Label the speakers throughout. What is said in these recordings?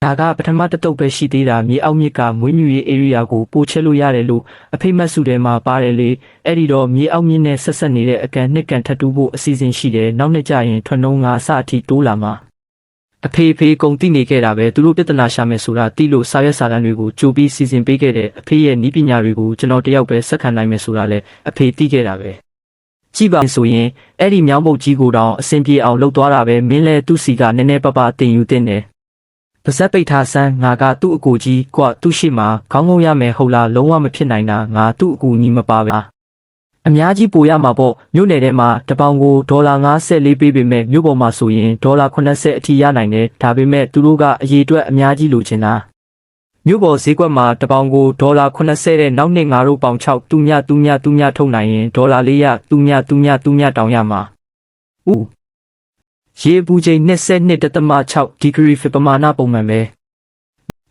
Speaker 1: ဒါကပထမတစ်တုပ်ပဲရှိသေးတာမြေအောက်မြစ်ကမွေးမြူရေး area ကိုပို့ချလို့ရတယ်လို့အဖေမတ်စုထဲမှာပါတယ်လေအဲ့ဒီတော့မြေအောက်မြစ်နဲ့ဆက်ဆက်နေတဲ့အကန်နှစ်ကန်ထပ်တူးဖို့အစီအစဉ်ရှိတယ်နောက်နှစ်ကျရင်ထွန်းနှုံးကအစအထိတိုးလာမှာအဖေကုန်သိနေခဲ့တာပဲသူတို့ပြဿနာရှာမယ်ဆိုတာတိလို့စာရွက်စာတမ်းတွေကိုကြိုပြီးစီစဉ်ပေးခဲ့တဲ့အဖေရဲ့ဤပညာတွေကိုကျွန်တော်တယောက်ပဲဆက်ခံနိုင်မယ်ဆိုတာလဲအဖေသိခဲ့တာပဲကြည့်ပါဆိုရင်အဲ့ဒီမြောင်းပုတ်ကြီးကိုတောင်အဆင်ပြေအောင်လှုပ်သွားတာပဲမင်းလဲသူ့စီကနည်းနည်းပပတင်ယူတင်တယ်ပါဇက်ပိတ်ထားဆန်းငါကသူ့အကူကြီးကွသူ့ရှိမှာခေါင်းငုံရမယ်ဟုတ်လားလုံးဝမဖြစ်နိုင်တာငါသူ့အကူညီမပါပဲအများကြီးပိုရမှာပေါ့မြို့နယ်ထဲမှာတပေါင်ကိုဒေါ်လာ54ပေးပေမဲ့မြို့ပေါ်မှာဆိုရင်ဒေါ်လာ80အထိရနိုင်တယ်ဒါပေမဲ့သူတို့ကအရေးအတွက်အများကြီးလိုချင်တာမြို့ပေါ်ဈေးကွက်မှာတပေါင်ကိုဒေါ်လာ80တဲ့နောက်နှစ်ငါတို့ပေါင်6သူညထုတ်နိုင်ရင်ဒေါ်လာ400သူညတောင်ရမှာဦးရေပူချိန်22.6ဒီဂရီပမာဏပုံမှန်ပဲ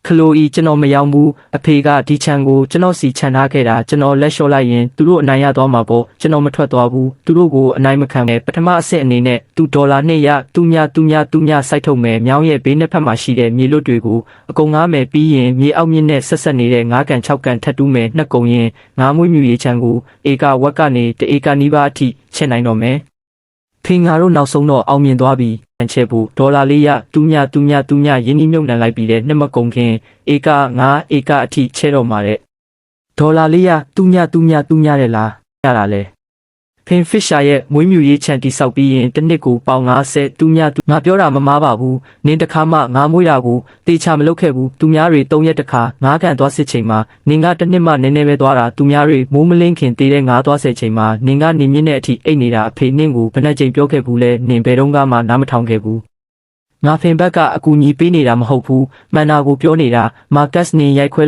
Speaker 1: ခလိုဤကျွန်တော်မရောက်ဘူးအဖေကဒီချန်ကိုကျွန်တော်စီချန်ထားခဲ့တာကျွန်တော်လက်လျှော့လိုက်ရင်သူတို့အနိုင်ရသွားမှာပေါ့ကျွန်တော်မထွက်သွားဘူးသူတို့ကိုအနိုင်မခံနဲ့ပထမအဆင့်အနေနဲ့သူဒေါ်လာ2ရသူညစိုက်ထုတ်မယ်မြောင်းရဲ့ဘေးနှစ်ဖက်မှာရှိတဲ့မြေလွတ်တွေကိုအကုန်ငားမယ်ပြီးရင်မြေအောက်မြစ်နဲ့ဆက်ဆက်နေတဲ့9ကန်6ကန်ထပ်တူးမယ်နှစ်ကုံရင်ငါးမွေးမြူရေးချန်ကိုဧကဝက်ကနေတဧကနီးပါးအထိချက်နိုင်တော့မယ်ဖေငါတို့နောက်ဆုံးတော့အောင်မြင်သွားပြီချက်ဖို့ဒေါ်လာ400သူညရင်းနှီးမြုပ်နှံလိုက်ပြီးတဲ့နှစ်မကုန်ခင်ဧက9ဧကအထိချဲတော့မှာတဲ့ဒေါ်လာ400သူညတဲ့လားရတာလဲဖင်ဖစ်ရှာရဲ့မွေးမြူရေးချန်တိဆောက်ပြီးရင်တစ်နှစ်ကိုပေါင်90သူညငါပြောတာမမားပါဘူးနင်းတစ်ခါမှငါမွေးတာကိုတေချာမလုပ်ခဲ့ဘူးသူများတွေ3ရက်တစ်ခါငါးကန်သွားစစ်ချိန်မှာနင်ကတစ်နှစ်မှနည်းနည်းပဲသွားတာသူများတွေမိုးမလင်းခင်တေးတဲ့ငါးသွားစစ်ချိန်မှာနင်ကနေမြင့်တဲ့အထိအိတ်နေတာအဖေနင့်ကိုဘယ်နှကြိမ်ပြောခဲ့ဘူးလဲနင်ဘယ်တော့မှနားမထောင်ခဲ့ဘူးငါဖင်ဘက်ကအကူညီပေးနေတာမဟုတ်ဘူးမှန်တာကိုပြောနေတာမာကတ်နင်ရိုက်ခွဲ